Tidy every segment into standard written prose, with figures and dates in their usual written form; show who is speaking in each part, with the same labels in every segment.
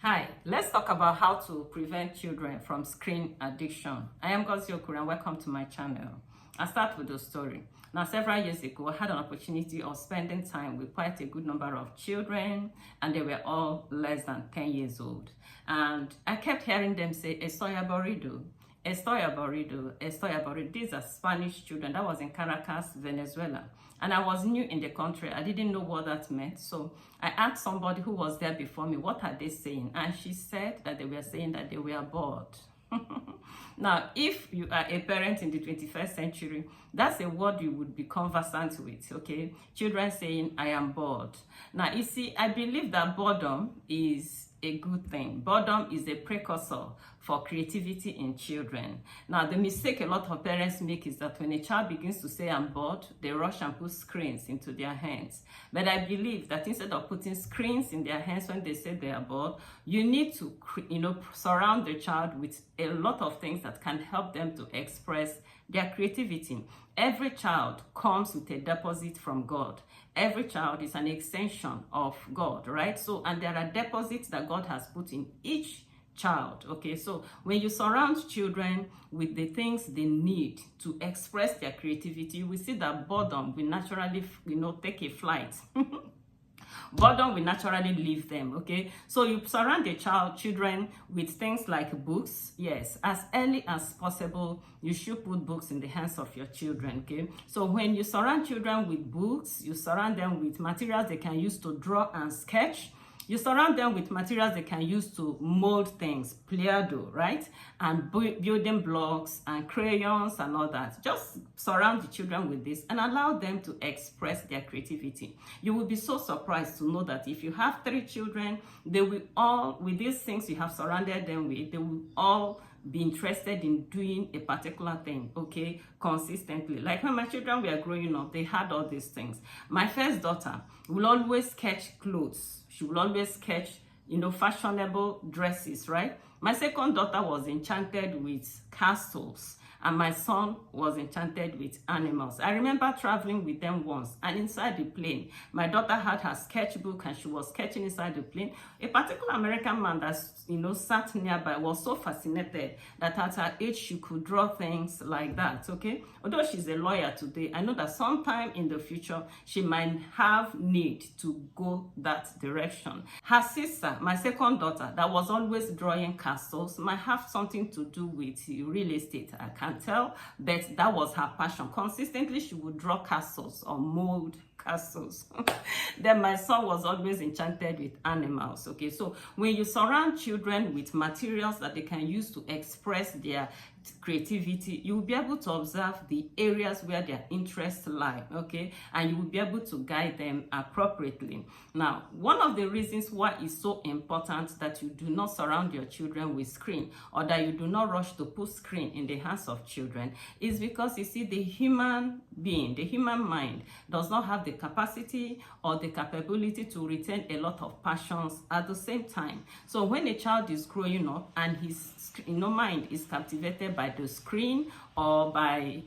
Speaker 1: Hi, let's talk about how to prevent children from screen addiction. I am Gozi Okura and welcome to my channel. I'll start with the story. Now, several years ago, I had an opportunity of spending time with quite a good number of children, and they were all less than 10 years old. And I kept hearing them say, "Estoy aburrido, estoy aburrido, estoy aburrido." These are Spanish children. That was in Caracas, Venezuela. And I was new in the country. I didn't know what that meant. So I asked somebody who was there before me, what are they saying? And she said that they were saying that they were bored. Now, if you are a parent in the 21st century, that's a word you would be conversant with, okay? Children saying, "I am bored." Now, you see, I believe that boredom is a good thing. Boredom is a precursor for creativity in children. Now, the mistake a lot of parents make is that when a child begins to say, "I'm bored," they rush and put screens into their hands. But I believe that instead of putting screens in their hands when they say they are bored, you need to, surround the child with a lot of things that can help them to express their creativity. Every child comes with a deposit from God. Every child is an extension of God, right? So, and there are deposits that God has put in each child, okay? So when you surround children with the things they need to express their creativity, we see that boredom will naturally, take a flight. Boredom will naturally leave them, okay? So you surround the children with things like books. Yes, as early as possible, you should put books in the hands of your children, okay? So when you surround children with books, you surround them with materials they can use to draw and sketch. You surround them with materials they can use to mold things, Play-Doh, right? And building blocks and crayons and all that. Just surround the children with this and allow them to express their creativity. You will be so surprised to know that if you have 3 children, they will all, with these things you have surrounded them with, they will all be interested in doing a particular thing, okay, consistently. Like when my children were growing up, they had all these things. My first daughter will always sketch clothes. She will always sketch, fashionable dresses, right? My second daughter was enchanted with castles, and my son was enchanted with animals. I remember traveling with them once, and inside the plane, my daughter had her sketchbook and she was sketching inside the plane. A particular American man that, sat nearby was so fascinated that at her age, she could draw things like that, okay? Although she's a lawyer today, I know that sometime in the future, she might have need to go that direction. Her sister, my second daughter, that was always drawing castles, might have something to do with real estate. I can't tell, but that was her passion. Consistently, she would draw castles or mold castles. Then my son was always enchanted with animals, okay? So when you surround children with materials that they can use to express their creativity, you will be able to observe the areas where their interests lie, okay? And you will be able to guide them appropriately. Now, one of the reasons why it's so important that you do not surround your children with screen, or that you do not rush to put screen in the hands of children, is because you see, the human being, the human mind does not have the capacity or the capability to retain a lot of passions at the same time. So when a child is growing up and his mind is captivated by the screen, or by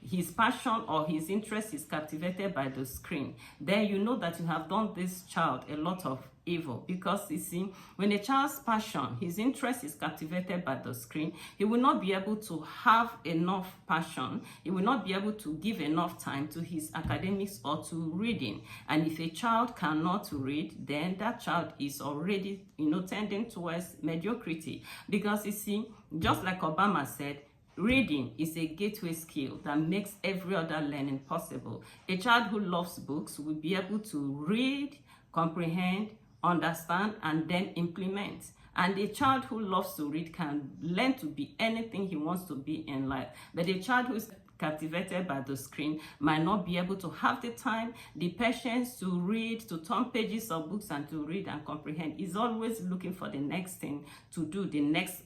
Speaker 1: his passion or his interest is captivated by the screen, then you know that you have done this child a lot of evil. Because you see, when a child's passion, his interest is captivated by the screen, he will not be able to have enough passion, he will not be able to give enough time to his academics or to reading. And if a child cannot read, then that child is already tending towards mediocrity. Because you see, just like Obama said, reading is a gateway skill that makes every other learning possible. A child who loves books will be able to read, comprehend, understand, and then implement. And a child who loves to read can learn to be anything he wants to be in life. But a child who is captivated by the screen might not be able to have the time, the patience to read, to turn pages of books and to read and comprehend. Is always looking for the next thing to do, the next,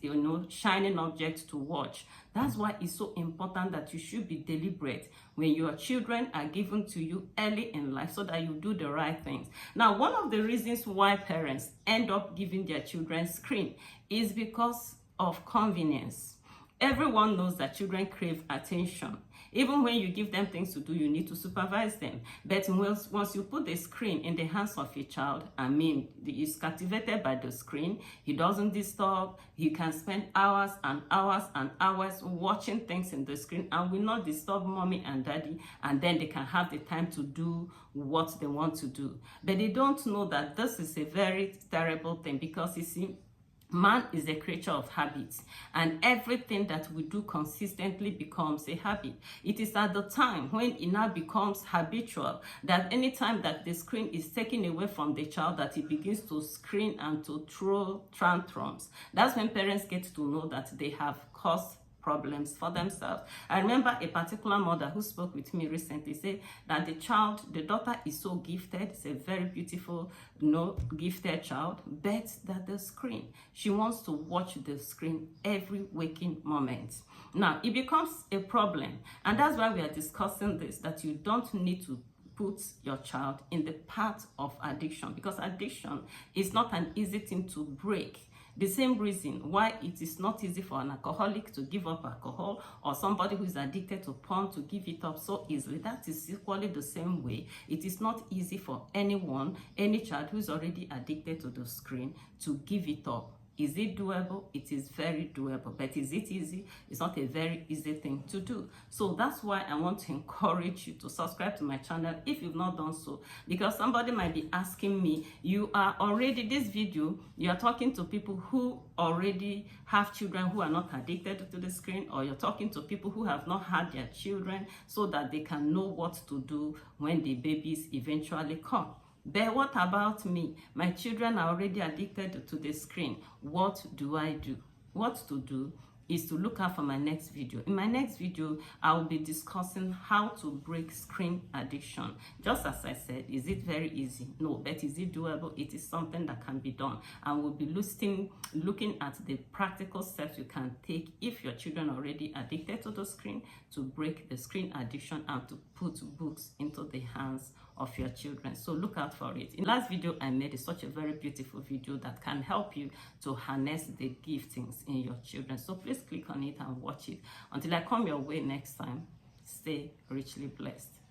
Speaker 1: shining object to watch. That's why it's so important that you should be deliberate when your children are given to you early in life, so that you do the right things. Now, one of the reasons why parents end up giving their children screen is because of convenience. Everyone knows that children crave attention. Even when you give them things to do, you need to supervise them. But once you put the screen in the hands of a child, he's captivated by the screen, he doesn't disturb, he can spend hours and hours and hours watching things in the screen and will not disturb mommy and daddy, and then they can have the time to do what they want to do. But they don't know that this is a very terrible thing, because you see, man is a creature of habits, and everything that we do consistently becomes a habit. It is at the time when it now becomes habitual that anytime that the screen is taken away from the child, that he begins to scream and to throw tantrums. That's when parents get to know that they have caused problems for themselves. I remember a particular mother who spoke with me recently said that the daughter is so gifted, it's a very beautiful, gifted child, but that the screen, she wants to watch the screen every waking moment. Now, it becomes a problem, and that's why we are discussing this, that you don't need to put your child in the path of addiction, because addiction is not an easy thing to break. The same reason why it is not easy for an alcoholic to give up alcohol, or somebody who is addicted to porn to give it up so easily. That is equally the same way. It is not easy for anyone, any child who is already addicted to the screen, to give it up. Is it doable? It is very doable. But is it easy? It's not a very easy thing to do. So that's why I want to encourage you to subscribe to my channel if you've not done so. Because somebody might be asking me, you are already, this video, you are talking to people who already have children who are not addicted to the screen, or you're talking to people who have not had their children so that they can know what to do when the babies eventually come. But what about me? My children are already addicted to the screen. What do I do? What to do is to look out for my next video. In my next video, I will be discussing how to break screen addiction. Just as I said, is it very easy? No, but is it doable? It is something that can be done. And we'll be looking at the practical steps you can take if your children are already addicted to the screen, to break the screen addiction and to put books into the hands of your children. So look out for it. In the last video I made is such a very beautiful video that can help you to harness the giftings in your children. So please click on it and watch it. Until I come your way next time, stay richly blessed.